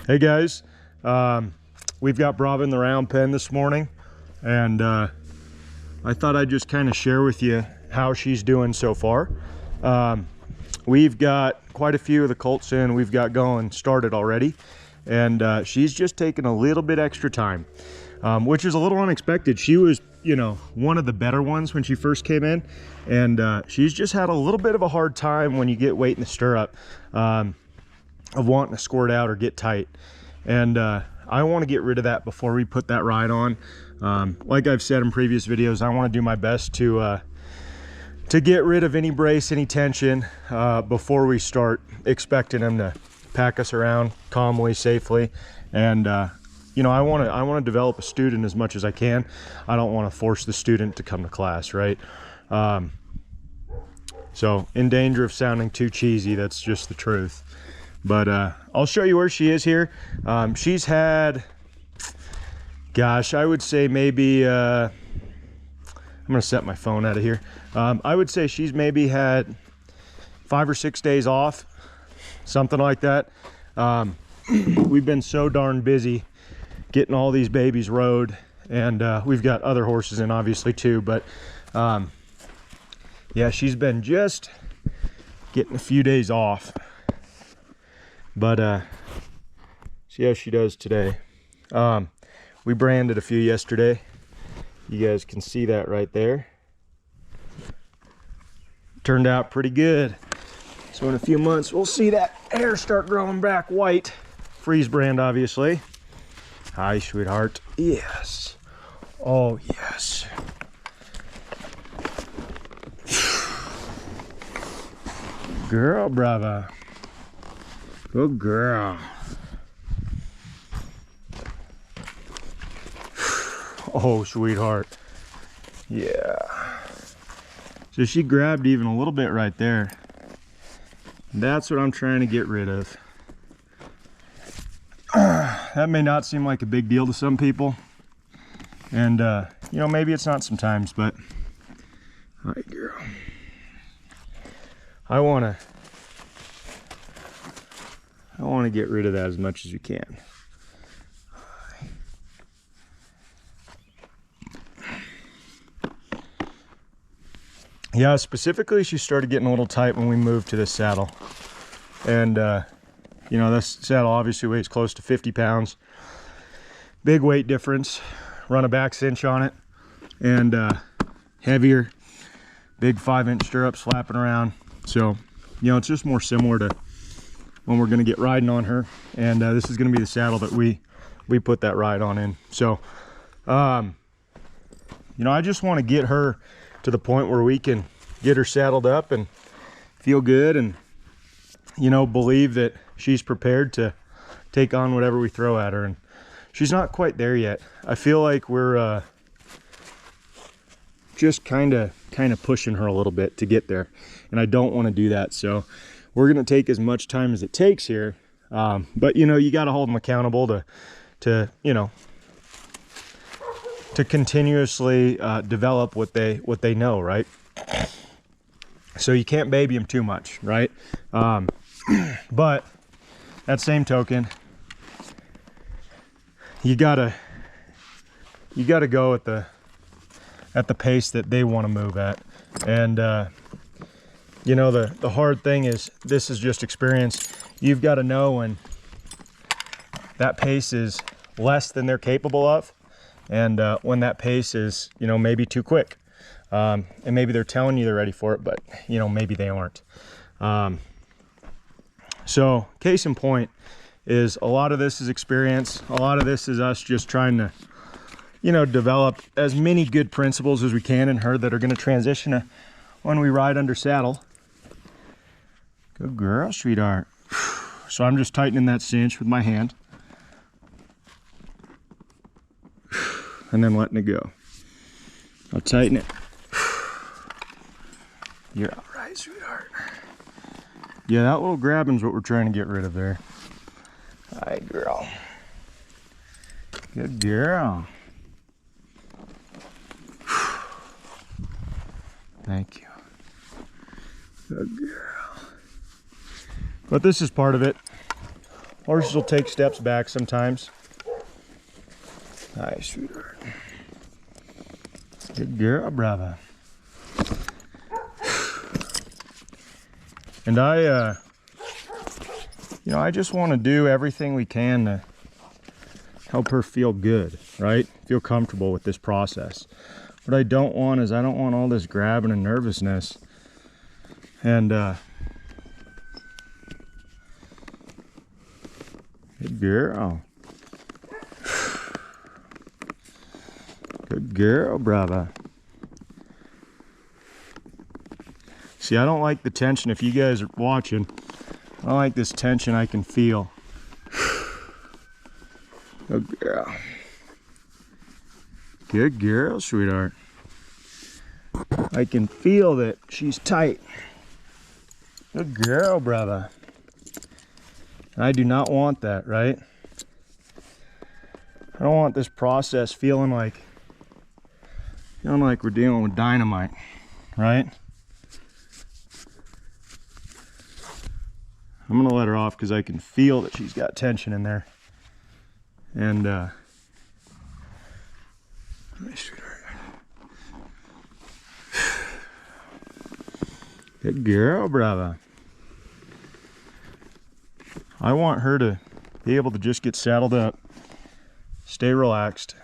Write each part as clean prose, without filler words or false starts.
Hey guys, we've got Brava in the round pen this morning, and I thought I'd just kind of share with you how she's doing so far. We've got quite a few of the colts in, we've got going started already, and she's just taking a little bit extra time, which is a little unexpected. She was, you know, one of the better ones when she first came in, and she's just had a little bit of a hard time when you get weight in the stirrup. Of wanting to squirt out or get tight, and I want to get rid of that before we put that ride on. Like I've said in previous videos, I want to do my best to get rid of any brace, any tension before we start expecting them to pack us around calmly, safely. And you know, I want to develop a student as much as I can. I don't want to force the student to come to class, right? So in danger of sounding too cheesy, that's just the truth. But I'll show you where she is here. She's had, gosh, I would say maybe, I'm gonna set my phone out of here. I would say she's maybe had 5 or 6 days off, something like that. We've been so darn busy getting all these babies rode, and we've got other horses in obviously too, but yeah, she's been just getting a few days off. But see how she does today. We branded a few yesterday. You guys can see that right there. Turned out pretty good. So in a few months, we'll see that hair start growing back white. Freeze brand, obviously. Hi, sweetheart. Yes. Oh, yes. Girl, Brava. Good girl. Oh, sweetheart. Yeah. So she grabbed even a little bit right there. That's what I'm trying to get rid of. That may not seem like a big deal to some people. And, you know, maybe it's not sometimes, but... All right, girl. I want to get rid of that as much as we can. Yeah, specifically she started getting a little tight when we moved to this saddle. And you know, this saddle obviously weighs close to 50 pounds. Big weight difference. Run a back cinch on it, and heavier, big 5-inch stirrups flapping around. So, you know, it's just more similar to when we're going to get riding on her, and this is going to be the saddle that we put that ride on in. So you know, I just want to get her to the point where we can get her saddled up and feel good, and, you know, believe that she's prepared to take on whatever we throw at her. And she's not quite there yet. I feel like we're just kind of pushing her a little bit to get there, and I don't want to do that. So we're going to take as much time as it takes here. But, you know, you got to hold them accountable to, you know, to continuously develop what they know, right? So you can't baby them too much, right? But that same token, you gotta go at the pace that they want to move at. And you know, the hard thing is, this is just experience. You've got to know when that pace is less than they're capable of, and when that pace is, you know, maybe too quick. And maybe they're telling you they're ready for it, but, you know, maybe they aren't. So case in point is, a lot of this is experience. A lot of this is us just trying to, you know, develop as many good principles as we can in her that are going to transition to when we ride under saddle. Good girl, sweetheart. So I'm just tightening that cinch with my hand, and then letting it go. I'll tighten it. You're all right, sweetheart. Yeah, that little grabbing's what we're trying to get rid of there. All right, girl. Good girl. Thank you. Good girl. But this is part of it. Horses will take steps back sometimes. Hi, sweetheart. Good girl, Brava. And I just want to do everything we can to help her feel good, right? Feel comfortable with this process. What I don't want is I don't want all this grabbing and nervousness. And good girl. Good girl, Brava. See, I don't like the tension. If you guys are watching, I don't like this tension I can feel. Good girl. Good girl, sweetheart. I can feel that she's tight. Good girl, Brava. I do not want that, right? I don't want this process feeling like we're dealing with dynamite, right? I'm gonna let her off because I can feel that she's got tension in there. And nice, sweetheart. Good girl, Brava. I want her to be able to just get saddled up, stay relaxed.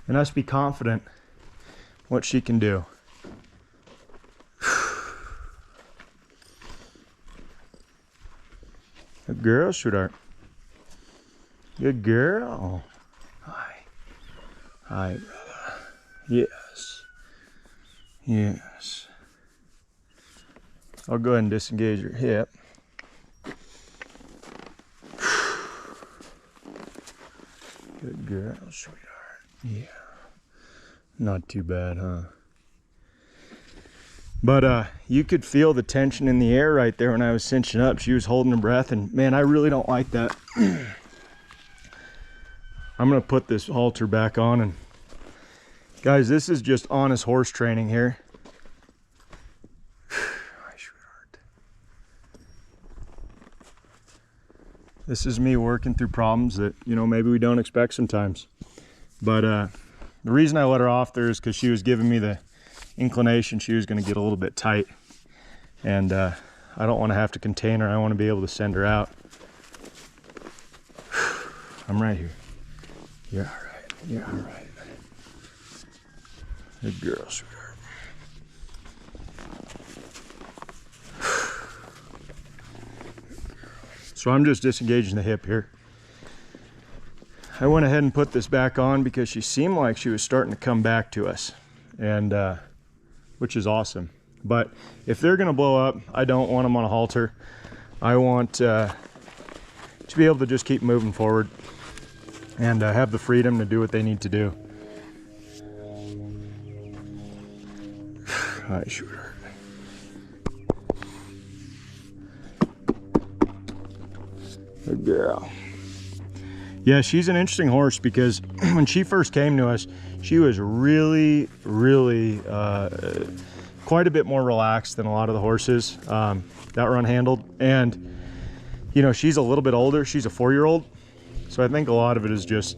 And us be confident what she can do. Good girl, sweetheart. Good girl. Hi. Hi, brother. Yes. Yes. I'll go ahead and disengage your hip. Good girl, sweetheart. Yeah. Not too bad, huh? But you could feel the tension in the air right there when I was cinching up. She was holding her breath, and man, I really don't like that. I'm gonna put this halter back on, and guys, this is just honest horse training here. This is me working through problems that, you know, maybe we don't expect sometimes. But the reason I let her off there is because she was giving me the inclination she was going to get a little bit tight, and I don't want to have to contain her. I want to be able to send her out. I'm right here. You're all right. You're all right. Good girl, sweetheart. So I'm just disengaging the hip here. I went ahead and put this back on because she seemed like she was starting to come back to us, and which is awesome. But if they're gonna blow up, I don't want them on a halter. I want to be able to just keep moving forward and have the freedom to do what they need to do. All right, sure. Good girl. Yeah, she's an interesting horse because when she first came to us, she was really quite a bit more relaxed than a lot of the horses that run handled. And you know, she's a little bit older. She's a 4-year-old, so I think a lot of it is just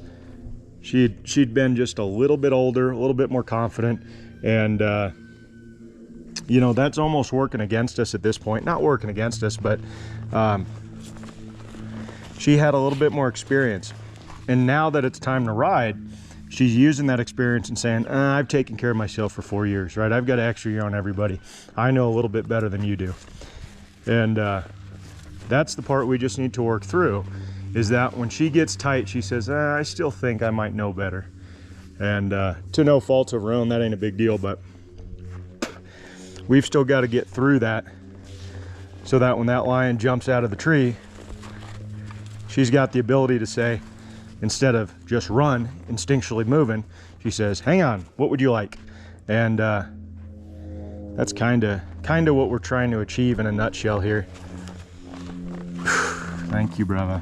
she'd been just a little bit older, a little bit more confident, and you know, that's almost working against us at this point. Not working against us, but she had a little bit more experience, and now that it's time to ride, she's using that experience and saying, I've taken care of myself for 4 years, right? I've got an extra year on everybody. I know a little bit better than you do. And that's the part we just need to work through, is that when she gets tight, she says, I still think I might know better. And to no fault of her own, that ain't a big deal, but we've still got to get through that so that when that lion jumps out of the tree, she's got the ability to say, instead of just run, instinctually moving, she says, hang on, what would you like? And that's kind of what we're trying to achieve in a nutshell here. Thank you, Brava.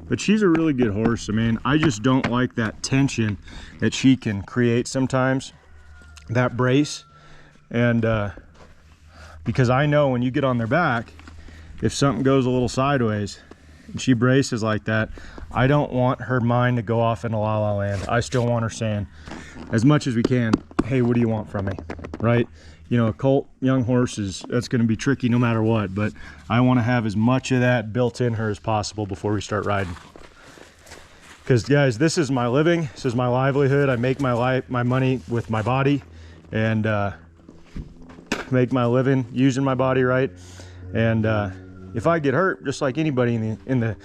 But she's a really good horse. I mean, I just don't like that tension that she can create sometimes, that brace. And because I know when you get on their back, if something goes a little sideways and she braces like that, I don't want her mind to go off in la la land. I still want her saying, as much as we can, hey, what do you want from me, right? You know, a colt young horse that's going to be tricky no matter what, but I want to have as much of that built in her as possible before we start riding. Because guys, this is my living, this is my livelihood. I make my money with my body, and make my living using my body, right? And if I get hurt, just like anybody in the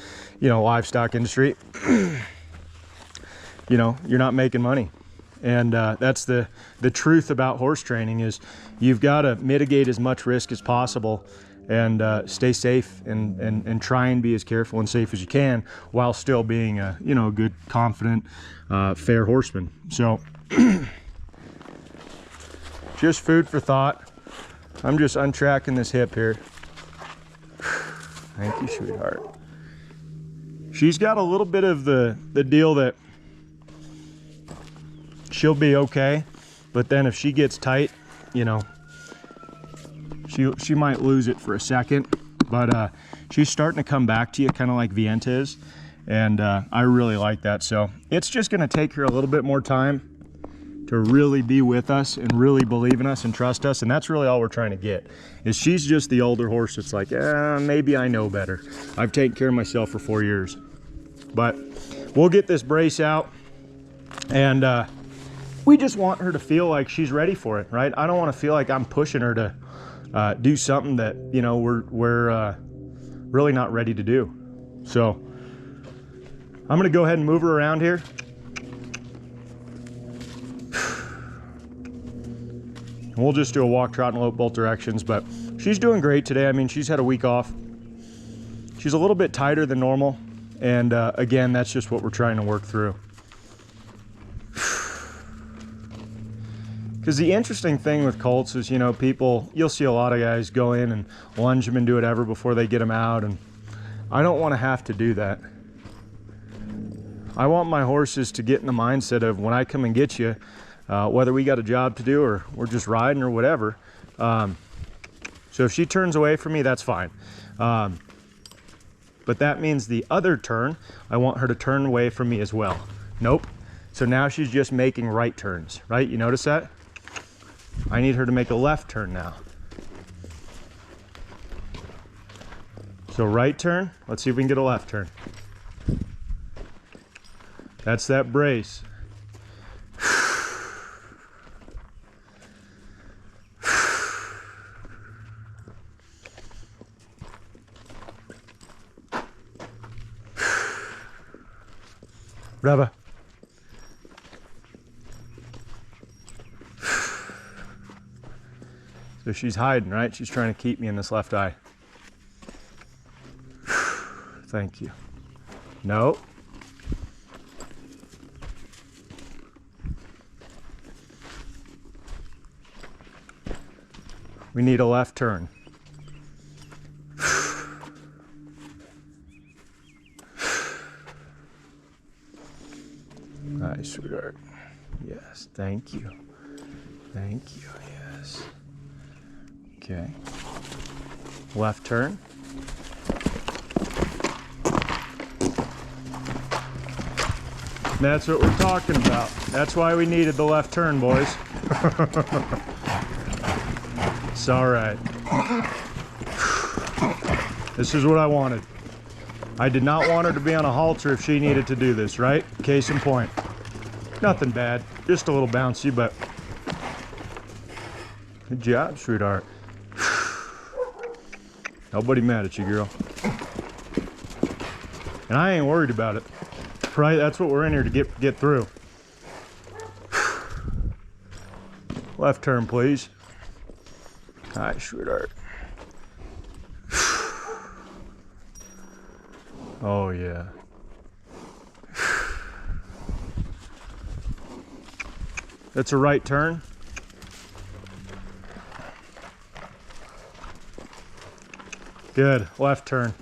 you know, livestock industry, you know, you're not making money. And that's the truth about horse training, is you've got to mitigate as much risk as possible and stay safe and try and be as careful and safe as you can while still being a, you know, good, confident, fair horseman. So just food for thought. I'm just untracking this hip here. Thank you, sweetheart. She's got a little bit of the deal that she'll be okay, but then if she gets tight, you know, she might lose it for a second, but she's starting to come back to you, kind of like Vienta is, and I really like that. So it's just going to take her a little bit more time to really be with us and really believe in us and trust us, and that's really all we're trying to get. Is she's just the older horse that's like, maybe I know better. I've taken care of myself for 4 years. But we'll get this brace out, and we just want her to feel like she's ready for it, right? I don't want to feel like I'm pushing her to do something that, you know, we're really not ready to do. So I'm gonna go ahead and move her around here. We'll just do a walk, trot, and lope both directions, but she's doing great today. I mean, she's had a week off. She's a little bit tighter than normal, and again, that's just what we're trying to work through. Because the interesting thing with colts is, you know, you'll see a lot of guys go in and lunge them and do whatever before they get them out, and I don't want to have to do that. I want my horses to get in the mindset of, when I come and get you, whether we got a job to do or we're just riding or whatever. So if she turns away from me, that's fine. But that means the other turn, I want her to turn away from me as well. Nope. So now she's just making right turns, right? You notice that? I need her to make a left turn now. So right turn, let's see if we can get a left turn. That's that brace. Brava. So she's hiding, right? She's trying to keep me in this left eye. Thank you. No. We need a left turn. Nice, sweetheart. Yes, thank you. Thank you, yes. Okay. Left turn. That's what we're talking about. That's why we needed the left turn, boys. It's all right. This is what I wanted. I did not want her to be on a halter if she needed to do this, right? Case in point. Nothing bad, just a little bouncy, but good job, sweetheart. Nobody mad at you, girl. And I ain't worried about it, right? That's what we're in here to get through. Left turn, please. Hi, sweetheart. Oh, yeah. That's a right turn. Good, left turn.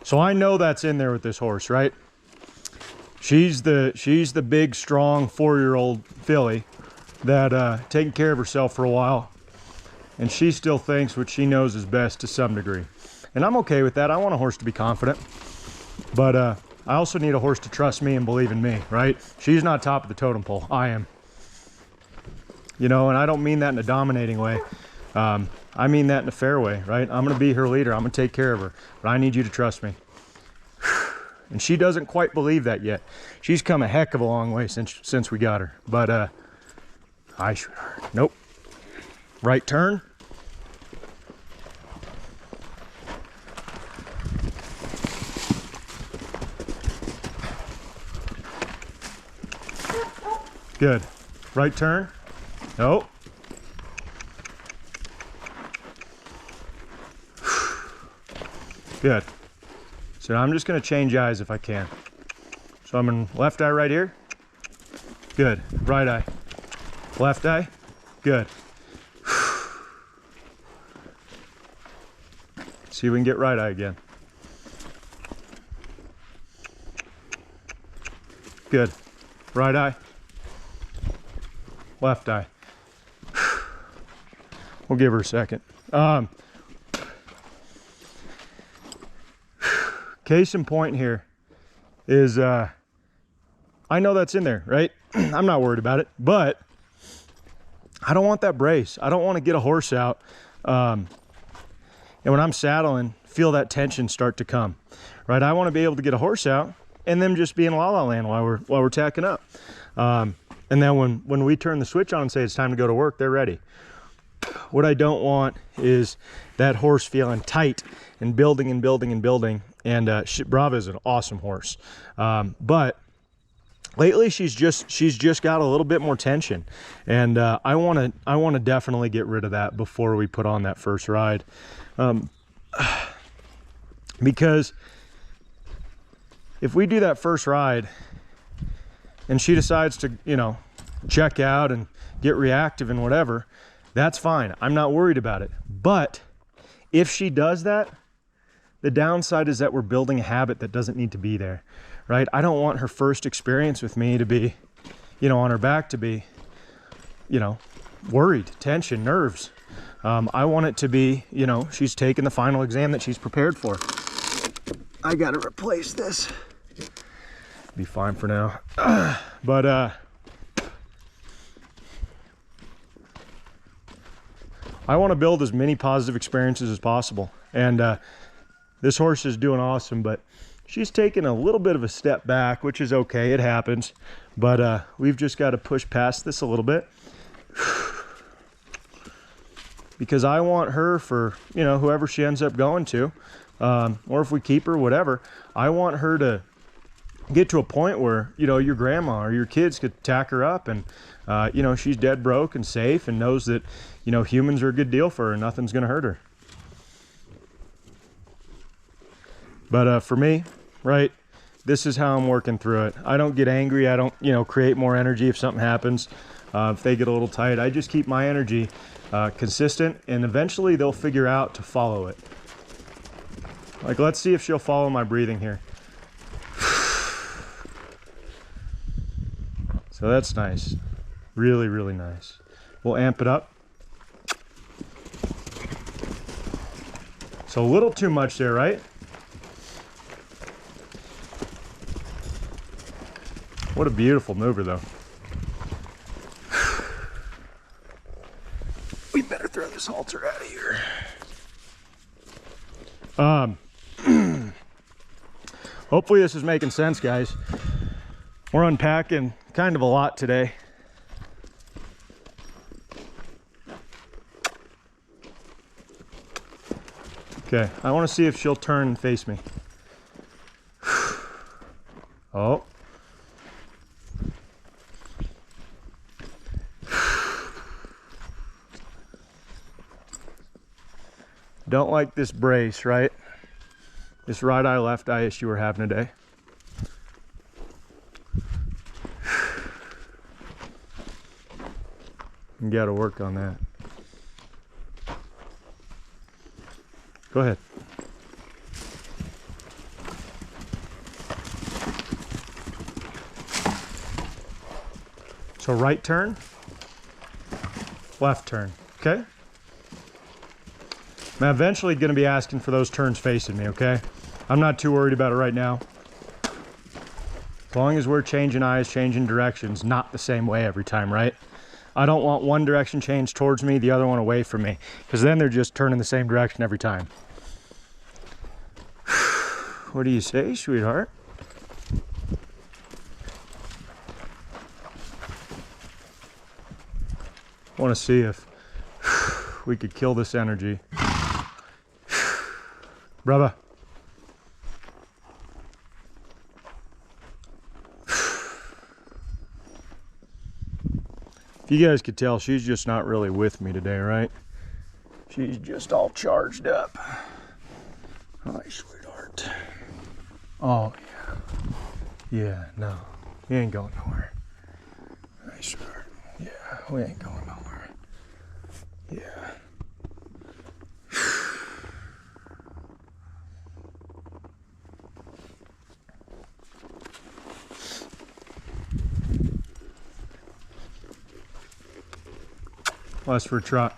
So I know that's in there with this horse, right? She's the big, strong 4-year-old filly that taken care of herself for a while, and she still thinks what she knows is best to some degree. And I'm okay with that. I want a horse to be confident, but I also need a horse to trust me and believe in me, right? She's not top of the totem pole. I am. You know, and I don't mean that in a dominating way. I mean that in a fair way, right? I'm going to be her leader. I'm going to take care of her, but I need you to trust me. And she doesn't quite believe that yet. She's come a heck of a long way since we got her. But I should. Nope. Right turn. Good. Right turn. Nope. Good. So I'm just going to change eyes if I can. So I'm in left eye right here. Good. Right eye. Left eye. Good. See if we can get right eye again. Good. Right eye. Left eye. We'll give her a second. Case in point here is I know that's in there, right? I'm not worried about it, but I don't want that brace. I don't want to get a horse out and when I'm saddling, feel that tension start to come, right? I want to be able to get a horse out and them just be in la la land while we're tacking up. And then when we turn the switch on and say it's time to go to work, they're ready. What I don't want is that horse feeling tight and building and building and building. And Brava is an awesome horse, but lately she's just got a little bit more tension, and I want to definitely get rid of that before we put on that first ride, because if we do that first ride and she decides to, you know, check out and get reactive and whatever, that's fine. I'm not worried about it. But if she does that, the downside is that we're building a habit that doesn't need to be there, right? I don't want her first experience with me to be, you know, on her back to be, you know, worried, tension, nerves. I want it to be, you know, she's taken the final exam that she's prepared for. I got to replace this. Be fine for now. But I want to build as many positive experiences as possible. And this horse is doing awesome, but she's taken a little bit of a step back, which is okay. It happens. But we've just got to push past this a little bit. Because I want her for, you know, whoever she ends up going to, or if we keep her, whatever, I want her to get to a point where, you know, your grandma or your kids could tack her up and, you know, she's dead broke and safe and knows that, you know, humans are a good deal for her and nothing's going to hurt her. But for me, right, this is how I'm working through it. I don't get angry. I don't, you know, create more energy if something happens. If they get a little tight, I just keep my energy consistent, and eventually they'll figure out to follow it. Like, let's see if she'll follow my breathing here. So that's nice. Really, really nice. We'll amp it up. So a little too much there, right? What a beautiful mover, though. We better throw this halter out of here. Hopefully this is making sense, guys. We're unpacking kind of a lot today. Okay, I want to see if she'll turn and face me. Oh. Don't like this brace, right? This right eye, left eye issue we're having today. You got to work on that. Go ahead. So right turn, left turn, okay? I'm eventually gonna be asking for those turns facing me, okay? I'm not too worried about it right now. As long as we're changing eyes, changing directions, not the same way every time, right? I don't want one direction changed towards me, the other one away from me, because then they're just turning the same direction every time. What do you say, sweetheart? I want to see if we could kill this energy. Brava. If you guys could tell, she's just not really with me today, right? She's just all charged up. Hi, sweetheart. Oh, yeah. Yeah, no. You ain't going nowhere. Hi, sweetheart. Yeah, we ain't going nowhere. Yeah. Less for a trot.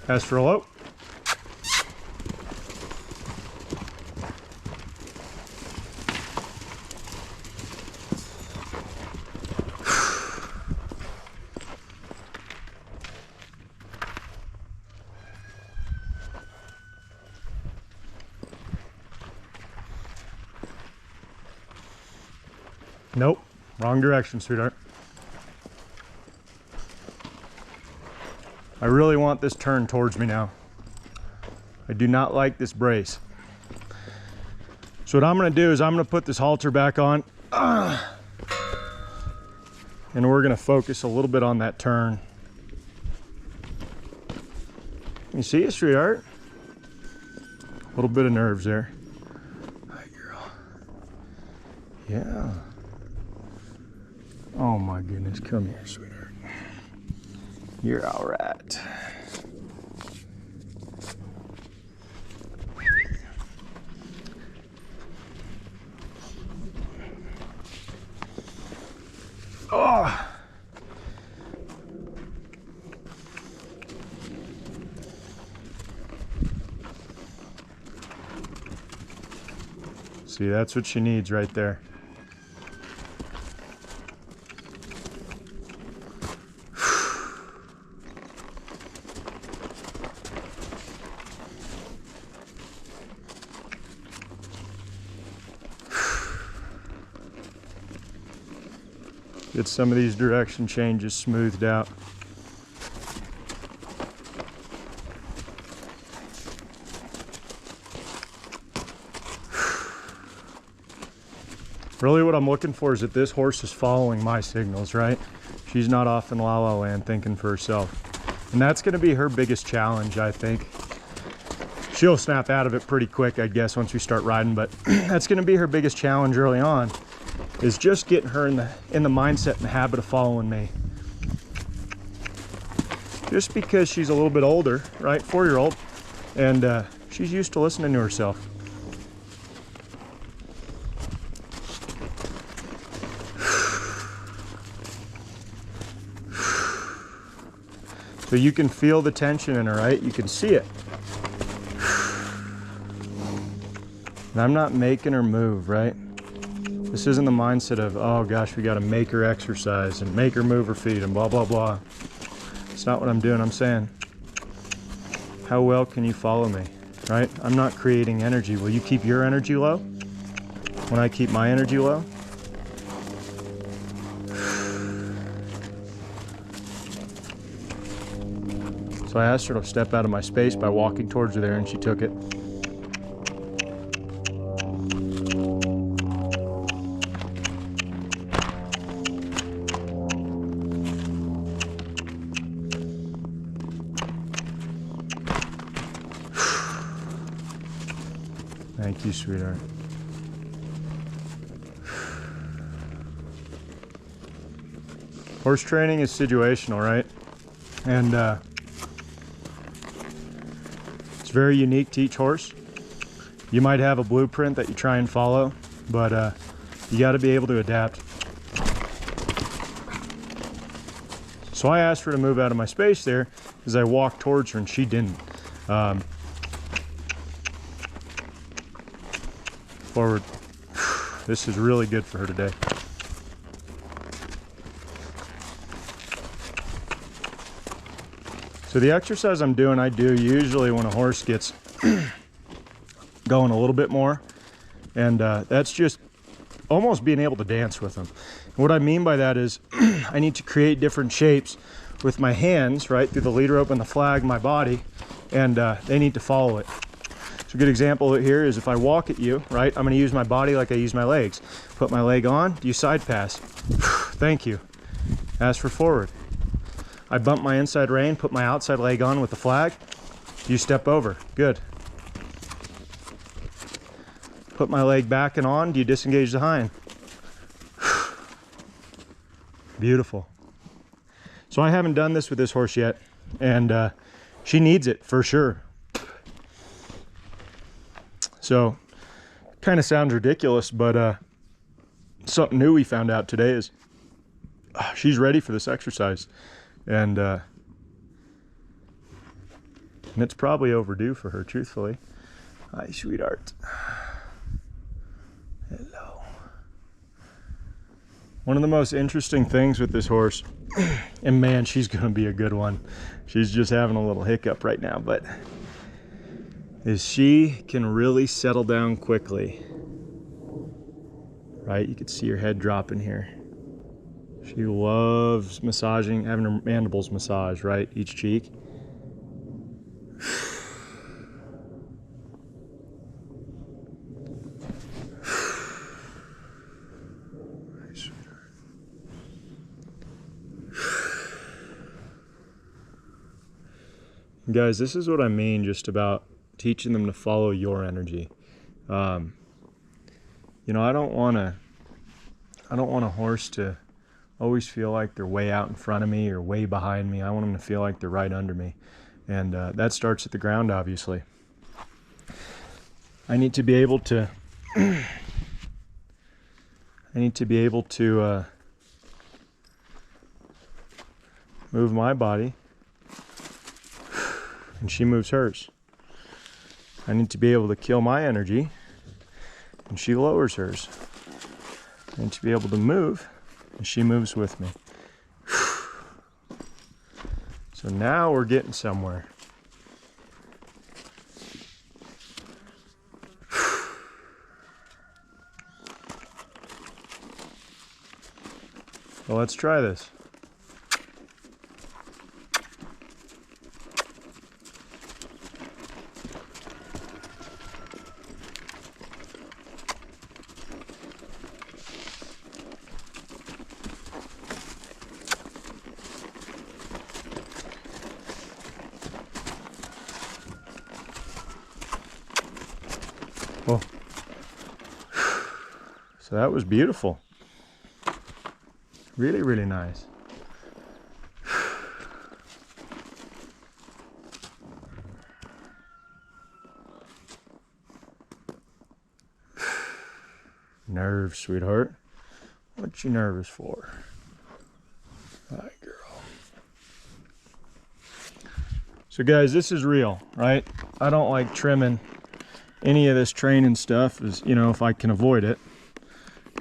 As for a low. Nope, wrong direction, sweetheart. I really want this turn towards me now. I do not like this brace. So what I'm gonna do is I'm gonna put this halter back on and we're gonna focus a little bit on that turn. You see it, sweetheart? A little bit of nerves there. Hi, girl. Yeah. Oh my goodness, come here, sweetheart. You're all right. Oh. See, that's what she needs right there. Get some of these direction changes smoothed out. Really what I'm looking for is that this horse is following my signals, right? She's not off in la la land thinking for herself. And that's gonna be her biggest challenge, I think. She'll snap out of it pretty quick, I guess, once we start riding, but that's gonna be her biggest challenge early on, is just getting her in the mindset and the habit of following me. Just because she's a little bit older, right, 4-year-old, and she's used to listening to herself. So you can feel the tension in her, right? You can see it. And I'm not making her move, right? This isn't the mindset of, oh gosh, we got to make her exercise and make her move her feet and blah, blah, blah. It's not what I'm doing. I'm saying, how well can you follow me, right? I'm not creating energy. Will you keep your energy low when I keep my energy low? So I asked her to step out of my space by walking towards her there, and she took it. Thank you, sweetheart. Horse training is situational, right? And very unique to each horse. You might have a blueprint that you try and follow, but you got to be able to adapt. So I asked her to move out of my space there as I walked towards her, and she didn't. Forward. This is really good for her today. So the exercise I'm doing, I do usually when a horse gets going a little bit more, and that's just almost being able to dance with them. And what I mean by that is I need to create different shapes with my hands, right, through the lead rope and the flag, my body, and they need to follow it. So a good example here is if I walk at you, right, I'm going to use my body like I use my legs. Put my leg on, do you side pass? Thank you. Ask for forward. I bump my inside rein, put my outside leg on with the flag. You step over. Good. Put my leg back and on. Do you disengage the hind? Beautiful. So I haven't done this with this horse yet, and she needs it for sure. So, kind of sounds ridiculous, but something new we found out today is she's ready for this exercise. And it's probably overdue for her, truthfully. Hi, sweetheart. Hello. One of the most interesting things with this horse, and man, she's gonna be a good one. She's just having a little hiccup right now, but is she can really settle down quickly. Right, you can see her head dropping here. She loves massaging, having her mandibles massaged, right? Each cheek. Guys, this is what I mean just about teaching them to follow your energy. You know, I don't want a horse to always feel like they're way out in front of me or way behind me. I want them to feel like they're right under me. And that starts at the ground, obviously. I need to be able to move my body, and she moves hers. I need to be able to kill my energy, and she lowers hers. I need to be able to move, and she moves with me. So now we're getting somewhere. Well, let's try this. Oh, so that was beautiful. Really, really nice. Nerves, sweetheart. What you nervous for? Hi, girl. So guys, this is real, right? I don't like trimming any of this training stuff, is, you know, if I can avoid it.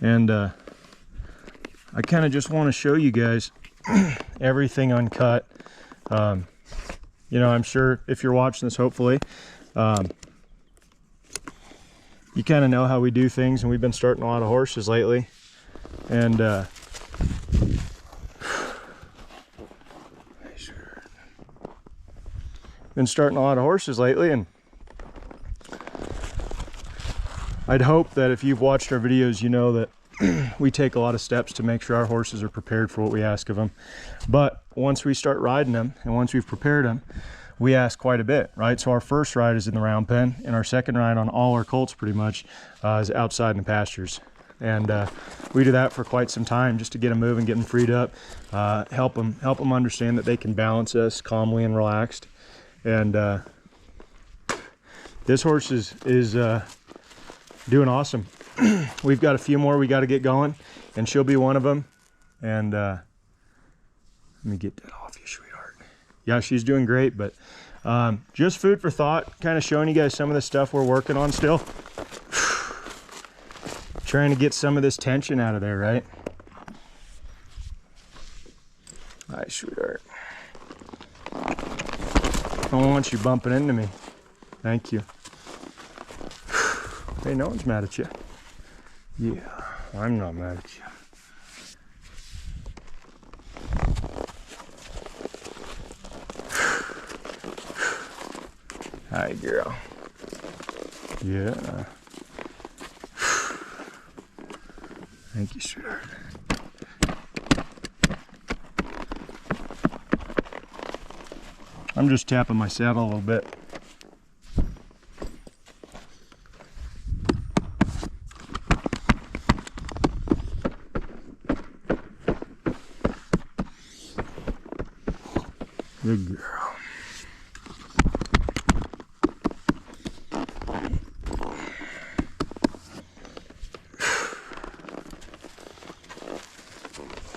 And I kind of just want to show you guys everything uncut. You know, I'm sure if you're watching this, hopefully, you kind of know how we do things, and we've been starting a lot of horses lately. And been starting a lot of horses lately, and I'd hope that if you've watched our videos, you know that we take a lot of steps to make sure our horses are prepared for what we ask of them. But once we start riding them, and once we've prepared them, we ask quite a bit, right? So our first ride is in the round pen, and our second ride on all our colts pretty much is outside in the pastures. And we do that for quite some time just to get them moving, get them freed up, help them understand that they can balance us calmly and relaxed. And this horse is doing awesome. We've got a few more we got to get going, and she'll be one of them. And let me get that off you, sweetheart. Yeah, she's doing great, but just food for thought, kind of showing you guys some of the stuff we're working on still. Trying to get some of this tension out of there, right? Hi, sweetheart. I don't want you bumping into me. Thank you. Hey, no one's mad at you. Yeah, I'm not mad at you. Hi, girl. Yeah. Thank you, sweetheart. I'm just tapping my saddle a little bit. Good girl.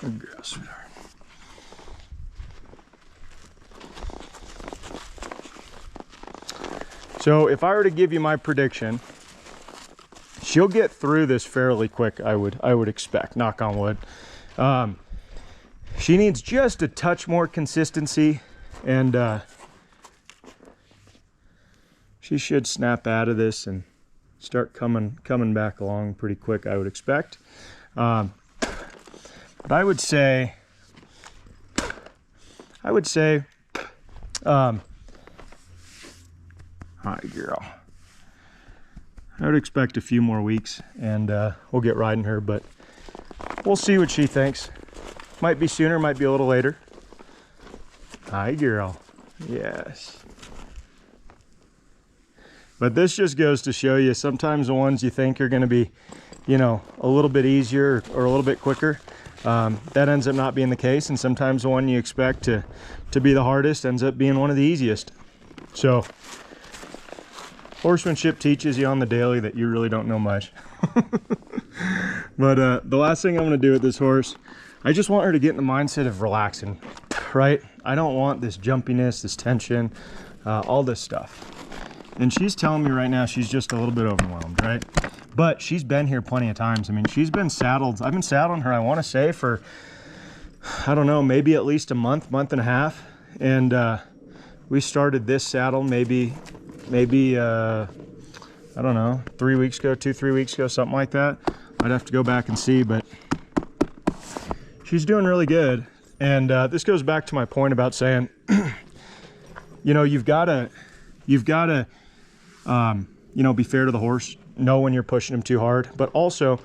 Good girl, sweetheart. So if I were to give you my prediction, she'll get through this fairly quick, I would expect, knock on wood. She needs just a touch more consistency, and she should snap out of this and start coming back along pretty quick, I would expect. But I would say hi, girl. I would expect a few more weeks, and we'll get riding her, but we'll see what she thinks. Might be sooner, might be a little later. Hi, girl. Yes. But this just goes to show you, sometimes the ones you think are going to be, you know, a little bit easier or a little bit quicker, that ends up not being the case. And sometimes the one you expect to be the hardest ends up being one of the easiest. So horsemanship teaches you on the daily that you really don't know much. But the last thing I'm going to do with this horse, I just want her to get in the mindset of relaxing, right? I don't want this jumpiness, this tension, all this stuff. And she's telling me right now she's just a little bit overwhelmed, right? But she's been here plenty of times. I mean, she's been saddled. I've been saddling her, I want to say, for, I don't know, maybe at least a month and a half. And we started this saddle maybe I don't know, 3 weeks ago, 2-3 weeks ago, something like that. I'd have to go back and see, but she's doing really good. And this goes back to my point about saying, you know, you've got to, you know, be fair to the horse, know when you're pushing him too hard, but also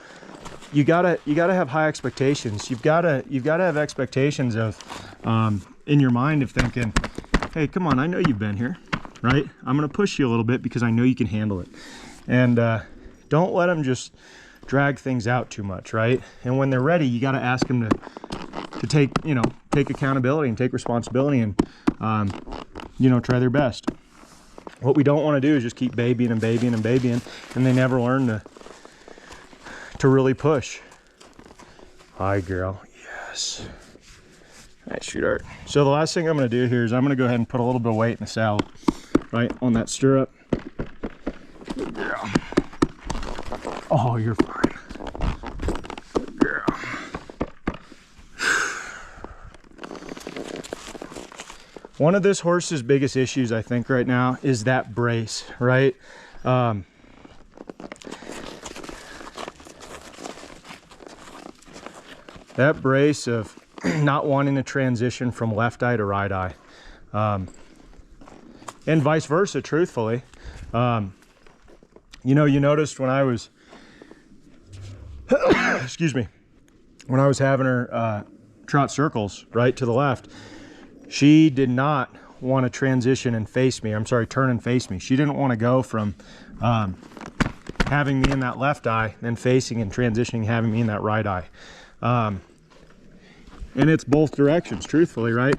you gotta have high expectations. You've gotta have expectations of, in your mind, of thinking, hey, come on, I know you've been here, right? I'm gonna push you a little bit because I know you can handle it. And don't let them just drag things out too much, right? And when they're ready, you gotta ask them to take accountability and take responsibility and, you know, try their best. What we don't want to do is just keep babying and babying and babying, and they never learn to really push. Hi, girl. Yes. All right, sweetheart. So the last thing I'm going to do here is I'm going to go ahead and put a little bit of weight in the saddle, right on that stirrup. Good girl. Oh, you're fine. Good girl. One of this horse's biggest issues, I think, right now is that brace, right? That brace of not wanting to transition from left eye to right eye. And vice versa, truthfully. You know, you noticed when I was, excuse me, when I was having her trot circles right to the left, she did not want to transition and face me. I'm sorry, turn and face me. She didn't want to go from having me in that left eye, then facing and transitioning, having me in that right eye. And it's both directions, truthfully, right?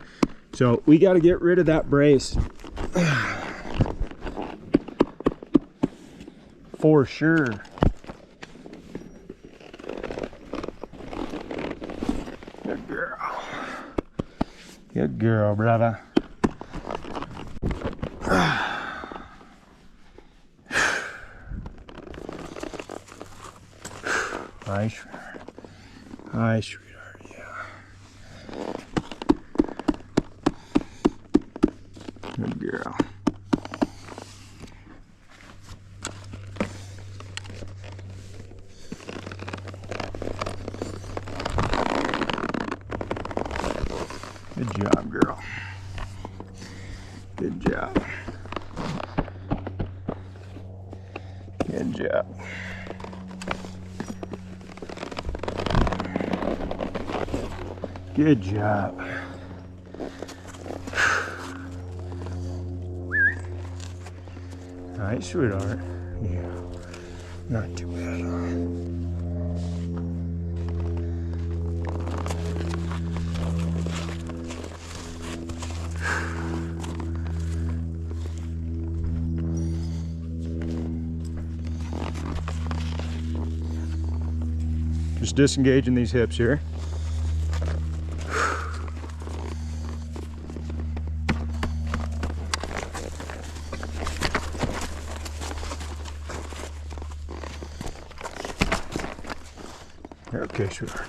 So we got to get rid of that brace. for sure. Good girl. Good girl, Brava. Nice. Nice, sweetheart, yeah. Good girl. Good job, girl. Good job. Good job. Good job. All right, sweetheart. Yeah, not too bad, huh? Just disengaging these hips here. Okay, sweetheart.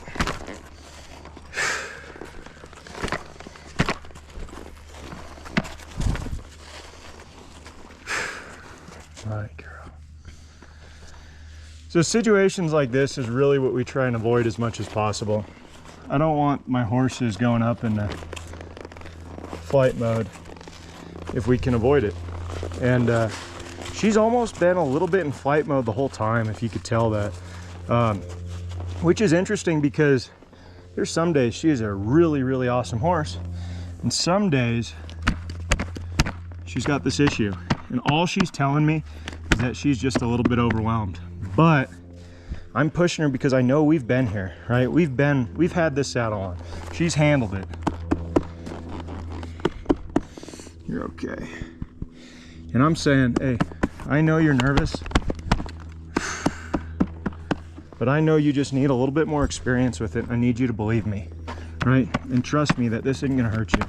All right, girl. So situations like this is really what we try and avoid as much as possible. I don't want my horses going up into flight mode if we can avoid it. And she's almost been a little bit in flight mode the whole time, if you could tell that. Which is interesting because there's some days she is a really, really awesome horse. And some days she's got this issue. And all she's telling me is that she's just a little bit overwhelmed. But I'm pushing her because I know we've been here, right? We've had this saddle on. She's handled it. You're okay. And I'm saying, hey, I know you're nervous, but I know you just need a little bit more experience with it. I need you to believe me, right? And trust me that this isn't gonna hurt you.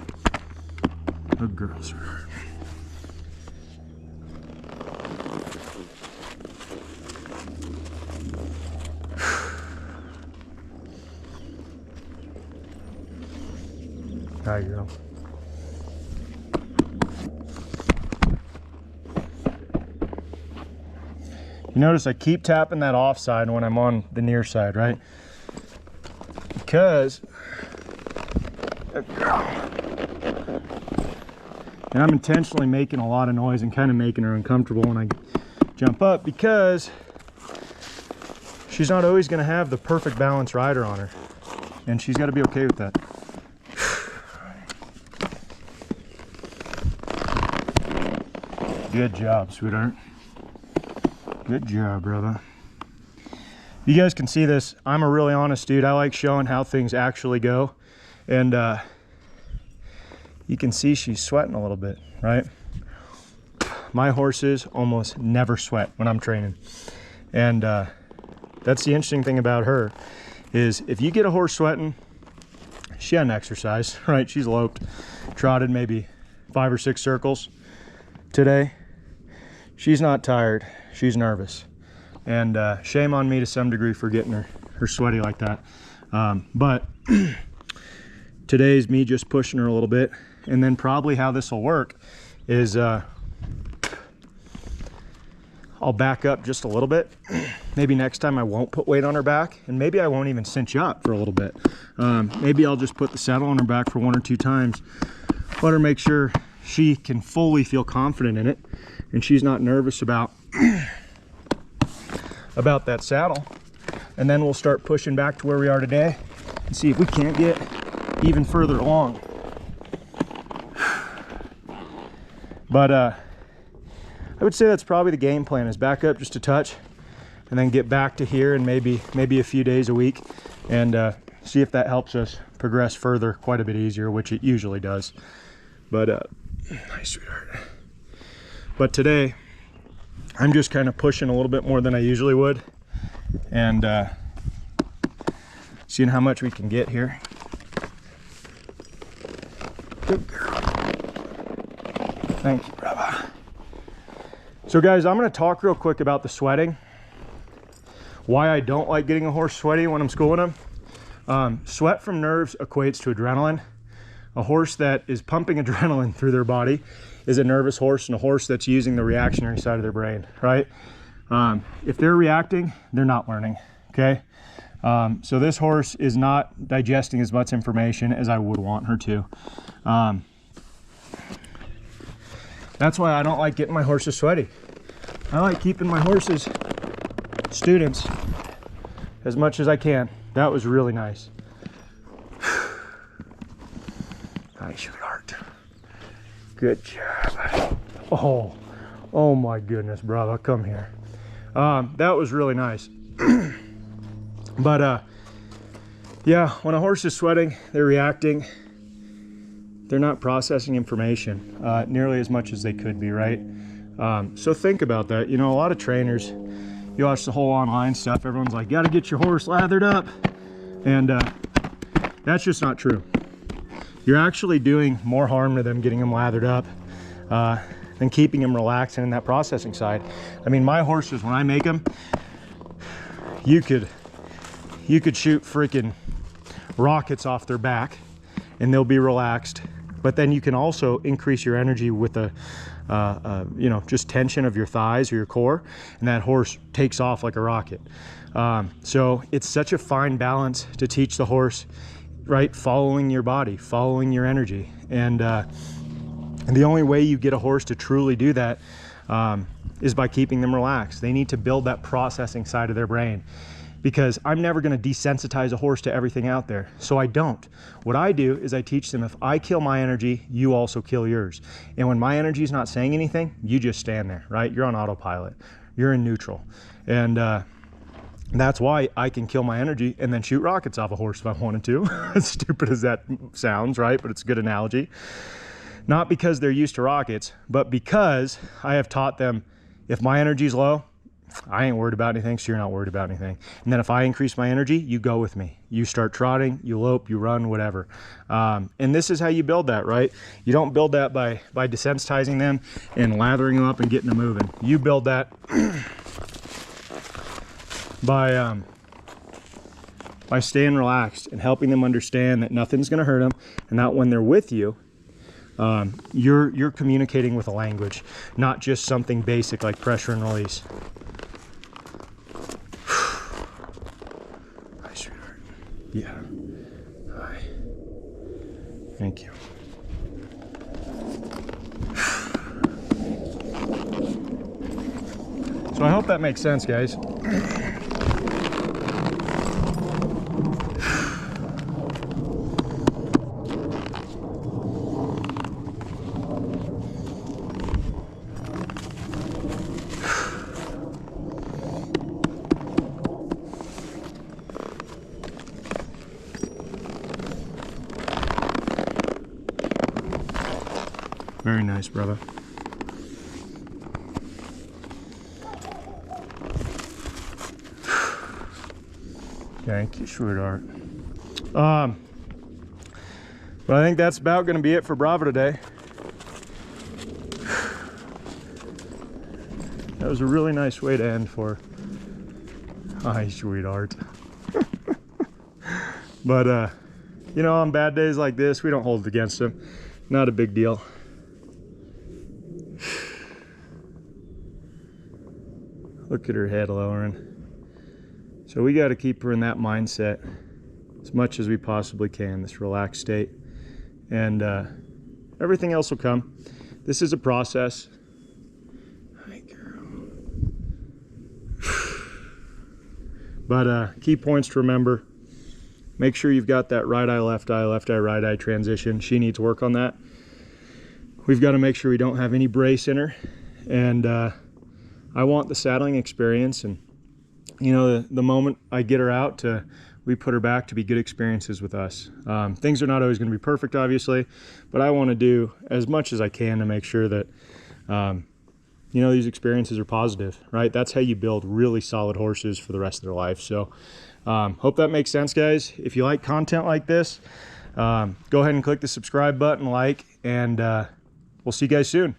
Good girl, sir. Hi, girl. You notice I keep tapping that off side when I'm on the near side, right? Because, and I'm intentionally making a lot of noise and kind of making her uncomfortable when I jump up, because she's not always going to have the perfect balance rider on her, and she's got to be okay with that. Good job, sweetheart. Good job, brother. You guys can see this. I'm a really honest dude. I like showing how things actually go. And you can see she's sweating a little bit, right? My horses almost never sweat when I'm training. And that's the interesting thing about her, is if you get a horse sweating, she hadn't exercised, right? She's loped, trotted maybe 5 or 6 circles today. She's not tired, she's nervous. And shame on me to some degree for getting her sweaty like that. But today's me just pushing her a little bit. And then probably how this will work is I'll back up just a little bit. Maybe next time I won't put weight on her back, and maybe I won't even cinch up for a little bit. Maybe I'll just put the saddle on her back for 1 or 2 times. Let her make sure she can fully feel confident in it, and she's not nervous about that saddle. And then we'll start pushing back to where we are today and see if we can't get even further along. But I would say that's probably the game plan, is back up just a touch and then get back to here, and maybe a few days a week, and see if that helps us progress further quite a bit easier, which it usually does. But nice, sweetheart. But today I'm just kind of pushing a little bit more than I usually would, and seeing how much we can get here. Good girl. Thank you, Brava. So guys, I'm going to talk real quick about the sweating. Why I don't like getting a horse sweaty when I'm schooling them. Sweat from nerves equates to adrenaline. A horse that is pumping adrenaline through their body is a nervous horse, and a horse that's using the reactionary side of their brain, right? If they're reacting, they're not learning, okay? So this horse is not digesting as much information as I would want her to. That's why I don't like getting my horses sweaty. I like keeping my horses students as much as I can. That was really nice. Nice, sweetheart. Good job. Oh my goodness, Brava, come here. That was really nice. But yeah, when a horse is sweating, they're reacting. They're not processing information nearly as much as they could be, right? So think about that. You know, a lot of trainers, you watch the whole online stuff, everyone's like, gotta get your horse lathered up. And that's just not true. You're actually doing more harm to them getting them lathered up than keeping them relaxed and in that processing side. I mean, my horses, when I make them, you could shoot freaking rockets off their back and they'll be relaxed. But then you can also increase your energy with a you know, just tension of your thighs or your core, and that horse takes off like a rocket. So it's such a fine balance to teach the horse, right? Following your body, following your energy. And the only way you get a horse to truly do that is by keeping them relaxed. They need to build that processing side of their brain, because I'm never going to desensitize a horse to everything out there. So I don't. What I do is I teach them, if I kill my energy, you also kill yours. And when my energy is not saying anything, you just stand there, right? You're on autopilot. You're in neutral. And that's why I can kill my energy and then shoot rockets off a horse if I wanted to. As stupid as that sounds, right? But it's a good analogy. Not because they're used to rockets, but because I have taught them, if my energy's low, I ain't worried about anything, so you're not worried about anything. And then if I increase my energy, you go with me. You start trotting, you lope, you run, whatever. And this is how you build that, right? You don't build that by desensitizing them and lathering them up and getting them moving. You build that by staying relaxed and helping them understand that nothing's gonna hurt them, and that when they're with you, you're communicating with a language, not just something basic like pressure and release. Hi, sweetheart. Yeah. Hi. Thank you. So I hope that makes sense, guys. Very nice, brother. Thank you, sweetheart. But I think that's about going to be it for Brava today. That was a really nice way to end for. Hi, sweetheart. But you know, on bad days like this, we don't hold it against them. Not a big deal. Look at her head lowering. So we got to keep her in that mindset as much as we possibly can, this relaxed state. And everything else will come. This is a process. Hi, girl. But key points to remember. Make sure you've got that right eye, left eye, right eye transition. She needs work on that. We've got to make sure we don't have any brace in her. And I want the saddling experience, and you know, the moment I get her out, we put her back to be good experiences with us. Things are not always going to be perfect, obviously, but I want to do as much as I can to make sure that you know, these experiences are positive, right? That's how you build really solid horses for the rest of their life. So hope that makes sense, guys. If you like content like this, go ahead and click the subscribe button, like, and we'll see you guys soon.